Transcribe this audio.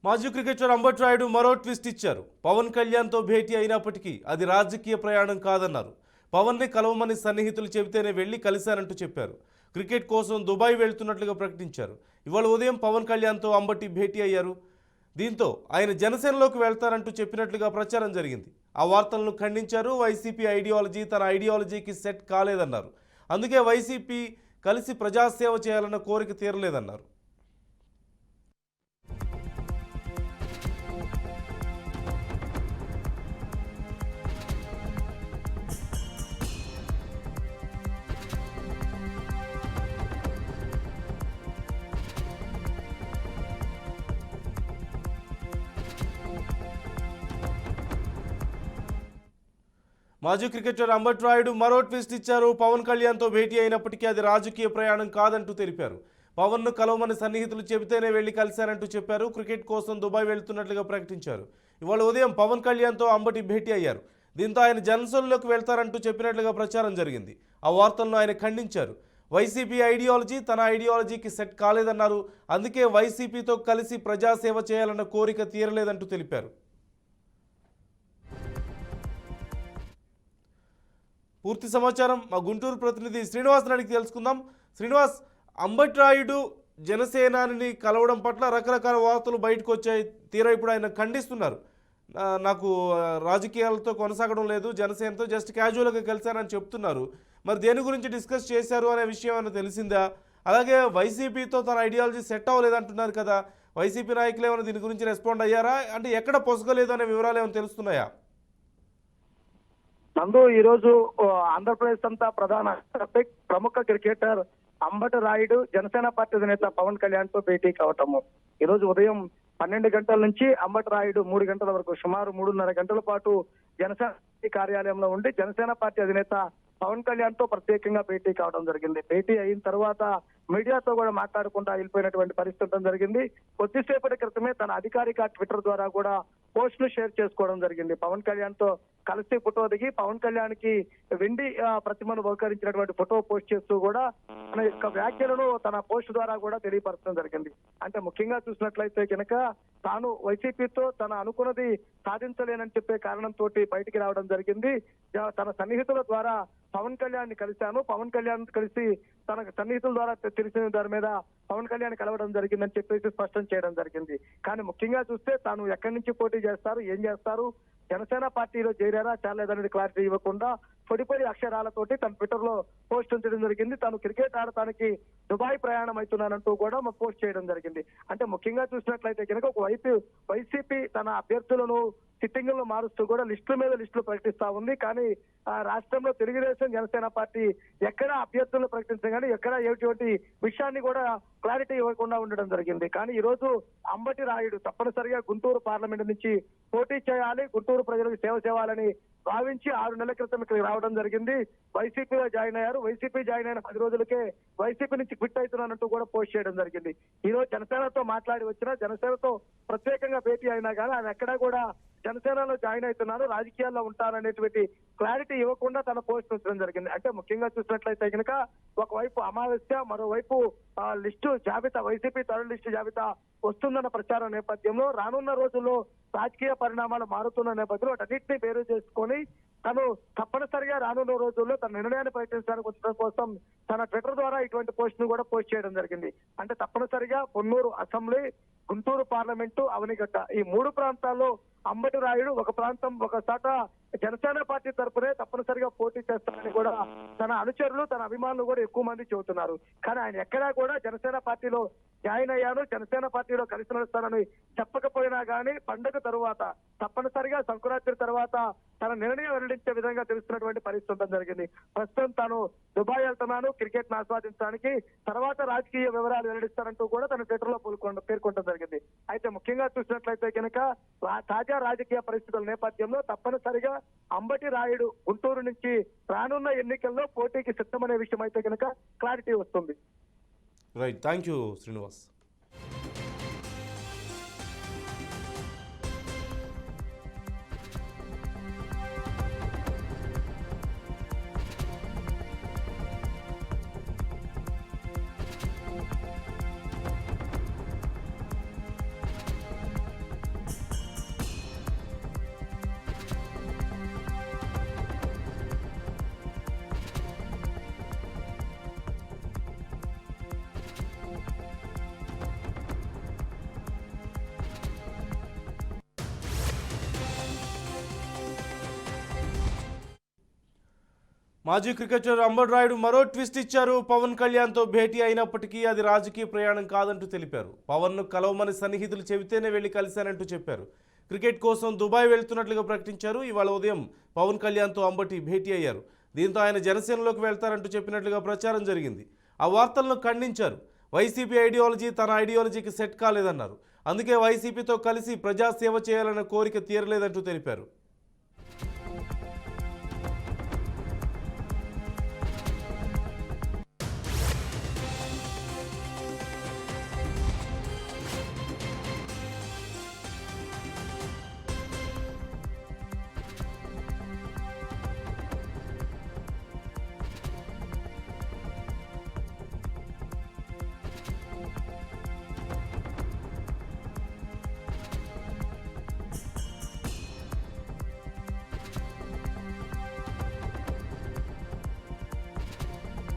మాజీ క్రికెటర్ అంబటి రాయుడు మరో ట్విస్ట్ ఇచ్చారు. పవన్ కళ్యాణ్తో భేటీ అయినప్పటికీ అది రాజకీయ ప్రయాణం కాదన్నారు. పవన్ని కలవమని సన్నిహితులు చెబితేనే వెళ్లి కలిశారంటూ చెప్పారు. క్రికెట్ కోసం దుబాయ్ వెళ్తున్నట్లుగా ప్రకటించారు. ఇవాళ ఉదయం పవన్ కళ్యాణ్తో అంబటి భేటీ అయ్యారు. దీంతో ఆయన జనసేనలోకి వెళ్తారంటూ చెప్పినట్లుగా ప్రచారం జరిగింది. ఆ వార్తలను ఖండించారు. వైసీపీ ఐడియాలజీ తన ఐడియాలజీకి సెట్ కాలేదన్నారు. అందుకే వైసీపీ కలిసి ప్రజాసేవ చేయాలన్న కోరిక తీరలేదన్నారు. మాజీ క్రికెటర్ అంబటి రాయుడు మరో ట్విస్ట్ ఇచ్చారు. పవన్ కళ్యాణ్తో భేటీ అయినప్పటికీ అది రాజకీయ ప్రయాణం కాదంటూ తెలిపారు. పవన్ను కలవమని సన్నిహితులు చెబితేనే వెళ్లి కలిశారంటూ చెప్పారు. క్రికెట్ కోసం దుబాయ్ వెళ్తున్నట్లుగా ప్రకటించారు. ఇవాళ ఉదయం పవన్ కళ్యాణ్తో అంబటి భేటీ అయ్యారు. దీంతో ఆయన జనసేనలోకి వెళ్తారంటూ చెప్పినట్లుగా ప్రచారం జరిగింది. ఆ వార్తలను ఆయన ఖండించారు. వైసీపీ ఐడియాలజీ తన ఐడియాలజీకి సెట్ కాలేదన్నారు. అందుకే వైసీపీతో కలిసి ప్రజాసేవ చేయాలన్న కోరిక తీరలేదంటూ తెలిపారు. పూర్తి సమాచారం మా గుంటూరు ప్రతినిధి శ్రీనివాస్ అడిగి తెలుసుకుందాం. శ్రీనివాస్, అంబటి రాయుడు జనసేనాని కలవడం పట్ల రకరకాల వార్తలు బయటకు వచ్చాయి. తీరా ఇప్పుడు ఆయన ఖండిస్తున్నారు. నాకు రాజకీయాలతో కొనసాగడం లేదు, జనసేనతో జస్ట్ క్యాజువల్గా కలిశానని చెప్తున్నారు. మరి దేని గురించి డిస్కస్ చేశారు అనే విషయం ఏమైనా తెలిసిందా? అలాగే వైసీపీతో తన ఐడియాలజీ సెట్ అవ్వలేదంటున్నారు కదా, వైసీపీ నాయకులు ఏమైనా దీని గురించి రెస్పాండ్ అయ్యారా? అంటే ఎక్కడ పొసగలేదు అనే వివరాలు ఏమైనా తెలుస్తున్నాయా? నందు ఈ రోజు ఆంధ్రప్రదేశ్ అంతా ప్రధాన ప్రముఖ క్రికెటర్ అంబటి రాయుడు జనసేన పార్టీ అధినేత పవన్ కళ్యాణ్ తో భేటీ కావటము. ఈ రోజు ఉదయం 12 గంటల నుంచి అంబటి రాయుడు 3 గంటల వరకు సుమారు 3.5 గంటల పాటు జనసేన కార్యాలయంలో ఉండి జనసేన పార్టీ అధినేత పవన్ కళ్యాణ్ తో ప్రత్యేకంగా భేటీ కావడం జరిగింది. భేటీ అయిన తర్వాత మీడియాతో కూడా మాట్లాడకుండా వెళ్ళిపోయినటువంటి పరిస్థితి జరిగింది. కొద్దిసేపటి క్రితమే తన అధికారిక ట్విట్టర్ ద్వారా కూడా పోస్ట్ ను షేర్ చేసుకోవడం జరిగింది. పవన్ కళ్యాణ్ తో కలిసి ఫోటో దిగి పవన్ కళ్యాణ్ కి వెండి ప్రతిమను బహుకరించినటువంటి ఫోటో పోస్ట్ చేస్తూ కూడా తన యొక్క వ్యాఖ్యలను తన పోస్ట్ ద్వారా కూడా తెలియపరచడం జరిగింది. అంటే ముఖ్యంగా చూసినట్లయితే కనుక తాను వైసీపీతో తన అనుకున్నది సాధించలేనని చెప్పే కారణంతో బయటికి రావడం జరిగింది. తన సన్నిహితుల ద్వారా పవన్ కళ్యాణ్ ని కలిశాను, పవన్ కళ్యాణ్ కలిసి తన సన్నిహితుల ద్వారా తెలిసిన దాని మీద పవన్ కళ్యాణ్ కలవడం జరిగిందని చెప్పేసి స్పష్టం చేయడం జరిగింది. కానీ ముఖ్యంగా చూస్తే తాను ఎక్కడి నుంచి పోటీ చేస్తారు, ఏం చేస్తారు, జనసేన పార్టీలో చేరారా చాలేదనేది క్లారిటీ ఇవ్వకుండా పొడి అక్షరాలతోటి తన ట్విట్టర్ లో పోస్ట్ ఉంచడం జరిగింది. తాను క్రికెట్ ఆడటానికి దుబాయ్ ప్రయాణం అవుతున్నానంటూ కూడా పోస్ట్ చేయడం జరిగింది. అంటే ముఖ్యంగా చూసినట్లయితే కనుక ఒకవైపు వైసీపీ తన అభ్యర్థులను సిట్టింగులను మారుస్తూ కూడా లిస్టుల మీద లిస్టులు ప్రకటిస్తా ఉంది. కానీ రాష్ట్రంలో తెలుగుదేశం జనసేన పార్టీ ఎక్కడ అభ్యర్థులను ప్రకటించడం కానీ ఎక్కడ ఎటువంటి విషయాన్ని కూడా క్లారిటీ ఇవ్వకుండా ఉండడం జరిగింది. కానీ ఈ రోజు అంబటి రాయుడు తప్పనిసరిగా గుంటూరు పార్లమెంట్ నుంచి పోటీ చేయాలి, గుంటూరు ప్రజలకు సేవ చేయాలని భావించి 6 నెలల క్రితం ఇక్కడికి రావడం జరిగింది. వైసీపీలో జాయిన్ అయ్యారు. వైసీపీ జాయిన్ అయిన 10 రోజులకే వైసీపీ నుంచి క్విట్ అవుతున్నానంటూ కూడా పోస్ట్ చేయడం జరిగింది. ఈ రోజు జనసేనతో మాట్లాడి వచ్చినా, జనసేనతో ప్రత్యేకంగా భేటీ అయినా కానీ ఆయన ఎక్కడా కూడా జనసేనలో జాయిన్ అవుతున్నారు, రాజకీయాల్లో ఉంటారనేటువంటి క్లారిటీ ఇవ్వకుండా తన పోస్ట్ ఉంచడం జరిగింది. అంటే ముఖ్యంగా చూసినట్లయితే కనుక ఒకవైపు అమావాస్య, మరోవైపు లిస్టు జాబితా, వైసీపీ థర్డ్ లిస్టు జాబితా వస్తుందన్న ప్రచారం నేపథ్యంలో రానున్న రోజుల్లో రాజకీయ పరిణామాలు మారుతున్న నేపథ్యంలో వాటన్నింటినీ బేరు చేసుకొని తను తప్పనిసరిగా రానున్న రోజుల్లో తన నిర్ణయాన్ని ప్రకటించడానికి వచ్చడం కోసం తన ట్విట్టర్ ద్వారా ఇటువంటి పోస్ట్ ను కూడా పోస్ట్ చేయడం జరిగింది. అంటే తప్పనిసరిగా పొన్నూరు అసెంబ్లీ, గుంటూరు పార్లమెంటు, అవనిగడ్డ ఈ 3 ప్రాంతాల్లో అంబటి రాయుడు ఒక ప్రాంతం ఒక చోట జనసేన పార్టీ తరపునే తప్పనిసరిగా పోటీ చేస్తారని కూడా తన అనుచరులు తన అభిమానులు కూడా ఎక్కువ మంది చెబుతున్నారు. కానీ ఆయన ఎక్కడా కూడా జనసేన పార్టీలో జాయిన్ అయ్యాను, జనసేన పార్టీలో కలిసి నడుస్తానని చెప్పకపోయినా కానీ పండుగ తరువాత తప్పనిసరిగా సంక్రాంతి తర్వాత తన నిర్ణయం వెల్లడించే విధంగా తెలుస్తున్నటువంటి పరిస్థితి జరిగింది. ప్రస్తుతం తాను దుబాయ్ వెళ్తున్నాను క్రికెట్ ను ఆస్వాదించడానికి, తర్వాత రాజకీయ వివరాలు వెల్లడిస్తానంటూ కూడా తన ట్విట్టర్ లో పేర్కొనడం జరిగింది. అయితే ముఖ్యంగా చూసినట్లయితే కనుక తాజా రాజకీయ పరిస్థితుల నేపథ్యంలో తప్పనిసరిగా అంబటి రాయుడు గుంటూరు నుంచి రానున్న ఎన్నికల్లో పోటీకి సిద్ధమనే విషయం అయితే కనుక క్లారిటీ వస్తుంది. Right, thank you Srinivas. మాజీ క్రికెటర్ అంబటి రాయుడు మరో ట్విస్ట్ ఇచ్చారు. పవన్ కళ్యాణ్తో భేటీ అయినప్పటికీ అది రాజకీయ ప్రయాణం కాదంటూ తెలిపారు. పవన్ను కలవమని సన్నిహితులు చెబితేనే వెళ్లి కలిశానంటూ చెప్పారు. క్రికెట్ కోసం దుబాయ్ వెళ్తున్నట్లుగా ప్రకటించారు. ఇవాళ ఉదయం పవన్ కళ్యాణ్తో అంబటి భేటీ అయ్యారు. దీంతో ఆయన జనసేనలోకి వెళ్తారంటూ చెప్పినట్లుగా ప్రచారం జరిగింది. ఆ వార్తలను ఖండించారు. వైసీపీ ఐడియాలజీ తన ఐడియాలజీకి సెట్ కాలేదన్నారు. అందుకే వైసీపీతో కలిసి ప్రజాసేవ చేయాలన్న కోరిక తీరలేదంటూ తెలిపారు.